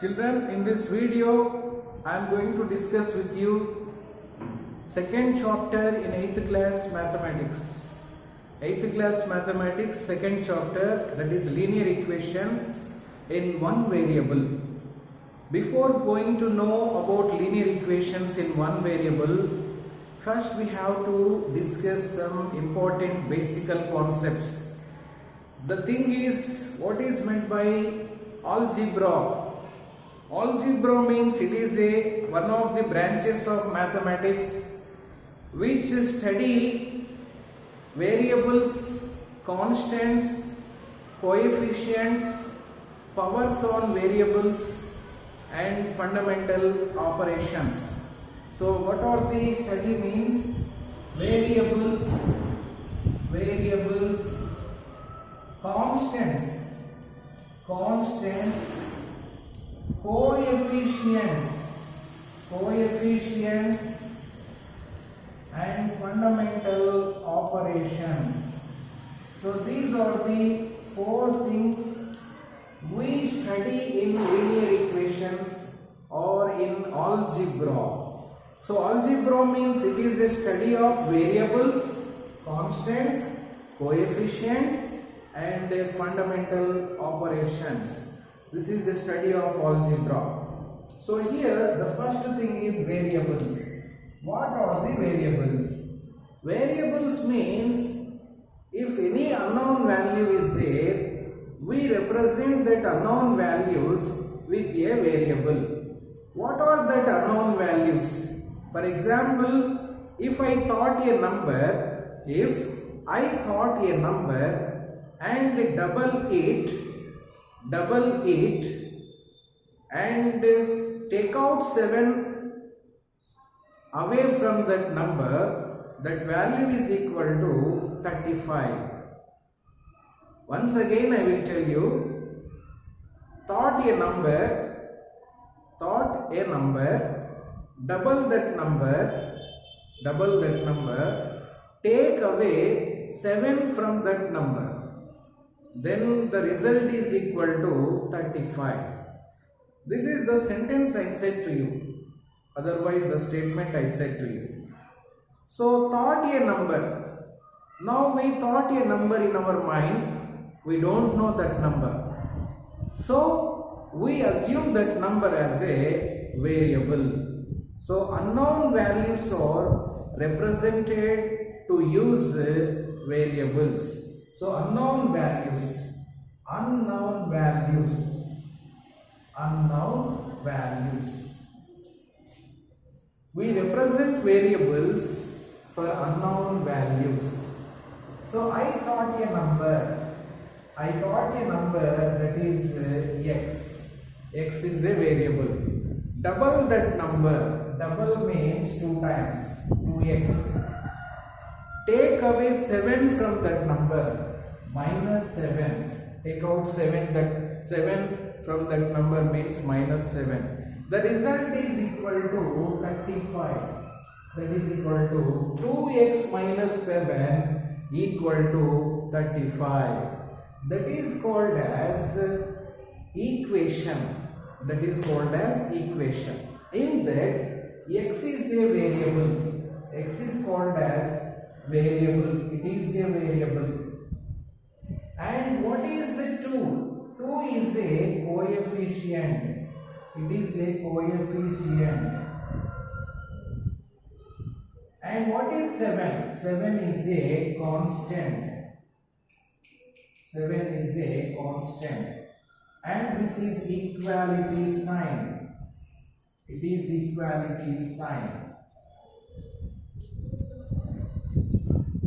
Children, in this video I am going to discuss with you second chapter in 8th class mathematics. 8th class mathematics second chapter, that is linear equations in one variable. Before going to know about linear equations in one variable, first we have to discuss some important basic concepts. The thing is, what is meant by algebra? Algebra means it is one of the branches of mathematics which study variables, constants, coefficients, powers on variables and fundamental operations. So what are the study means? Variables, constants, coefficients and fundamental operations. So these are the four things we study in linear equations or in algebra. So algebra means it is a study of variables, constants, coefficients and fundamental operations. This is the study of algebra. So here the first thing is variables. What are the variables? Variables means if any unknown value is there, we represent that unknown values with a variable. What are that unknown values? For example, if I thought a number and double it and take out 7 away from that number, that value is equal to 35. Once again I will tell you, thought a number, double that number, take away 7 from that number, then the result is equal to 35. This is the sentence I said to you, otherwise the statement I said to you. So thought a number. Now we thought a number in our mind, we don't know that number. So we assume that number as a variable. So unknown values are represented to use variables. So unknown values. We represent variables for unknown values. So I thought a number that is x. X is a variable. Double that number. Double means 2 times. 2x. Take away 7 from that number. Minus 7. Take out 7. That 7 from that number means minus 7. The result is equal to 35. That is equal to 2x minus 7 equal to 35. That is called as equation. In that, x is a variable. X is called as variable. It is a variable. And what is 2? 2 is a coefficient. It is a coefficient. And what is 7? 7 is a constant. 7 is a constant. And this is equality sign. It is equality sign.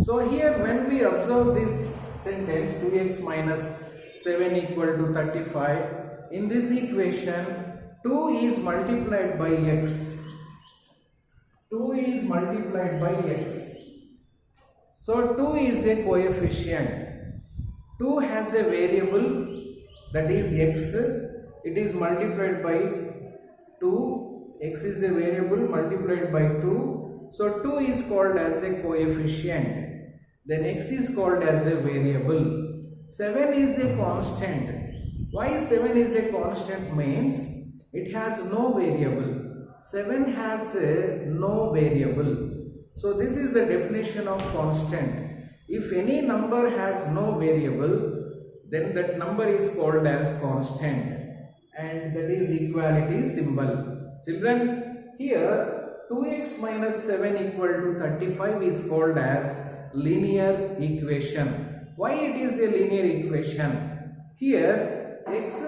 So here when we observe this sentence 2x minus 7 equal to 35, in this equation 2 is multiplied by x. 2 is multiplied by x. So 2 is a coefficient. 2 has a variable, that is x. It is multiplied by 2. X is a variable multiplied by 2. So 2 is called as a coefficient. Then x is called as a variable. 7 is a constant. Why 7 is a constant means It has no variable. 7 has no variable. So this is the definition of constant. If any number has no variable, then that number is called as constant, and that is equality symbol. Children, here 2x minus 7 equal to 35 is called as linear equation. Why it is a linear equation? Here x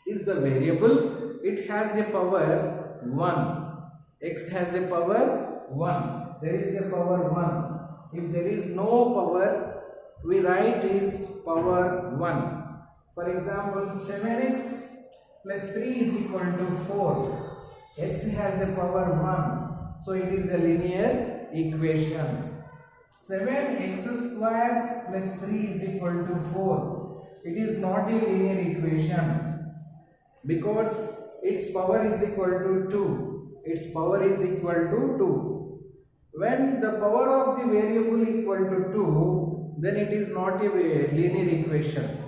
is the variable. It has a power 1. X has a power 1. There is a power 1. If there is no power, we write is power 1. For example, 7x plus 3 is equal to 4. X has a power 1. So it is a linear equation. 7x square plus 3 is equal to 4. It is not a linear equation because its power is equal to 2. Its power is equal to 2. When the power of the variable equal to 2, then it is not a linear equation.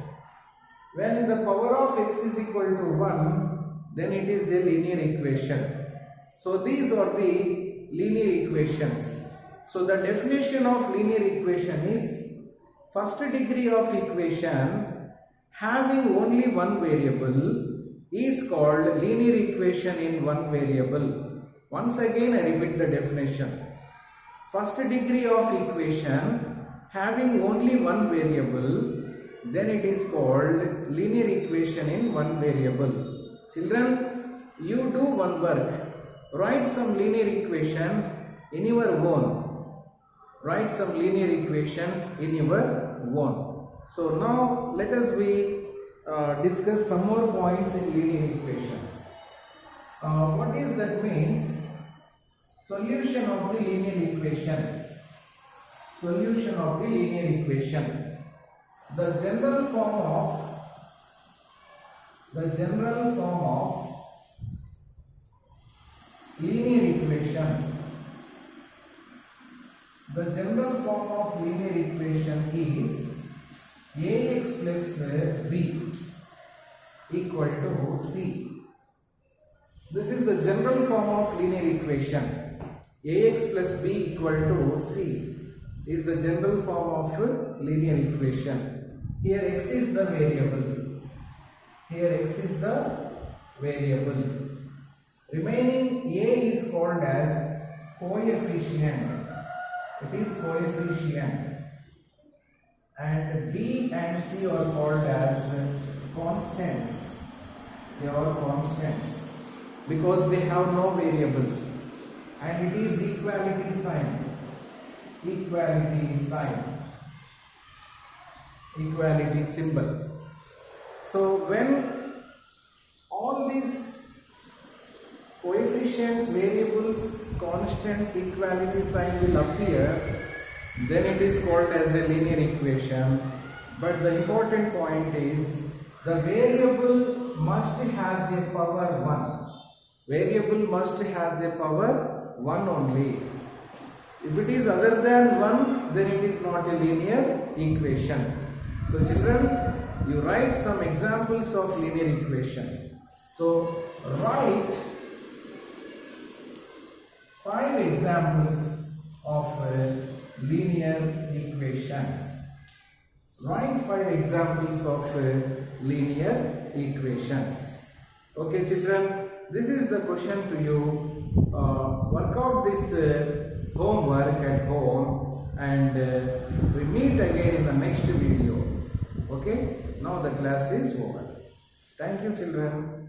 When the power of x is equal to 1, then it is a linear equation. So these are the linear equations. So the definition of linear equation is first degree of equation having only one variable is called linear equation in one variable. Once again I repeat the definition. First degree of equation having only one variable, then it is called linear equation in one variable. Children, you do one work. Write some linear equations in your own. Write some linear equations in your own. So now let us discuss some more points in linear equations. What is that means? Solution of the linear equation. Solution of the linear equation. The general form of linear equation. The general form of linear equation is ax plus b equal to c. This is the general form of linear equation. Ax plus b equal to c is the general form of linear equation. Here x is the variable. Here x is the variable. Remaining a is called as coefficient. It is coefficient. And b and c are called as constants. They are constants because they have no variable. And it is equality sign. Equality sign. Equality symbol. So when all these coefficients, variables, constants, equality sign will appear, then it is called as a linear equation. But the important point is the variable must has a power 1. Variable must has a power 1 only. If it is other than 1, then it is not a linear equation. So children, you write some examples of linear equations. So write 5 examples of linear equations. Write 5 examples of linear equations. Okay children, this is the question to you. Work out this homework at home, and we meet again in the next video. Okay, now the class is over. Thank you children.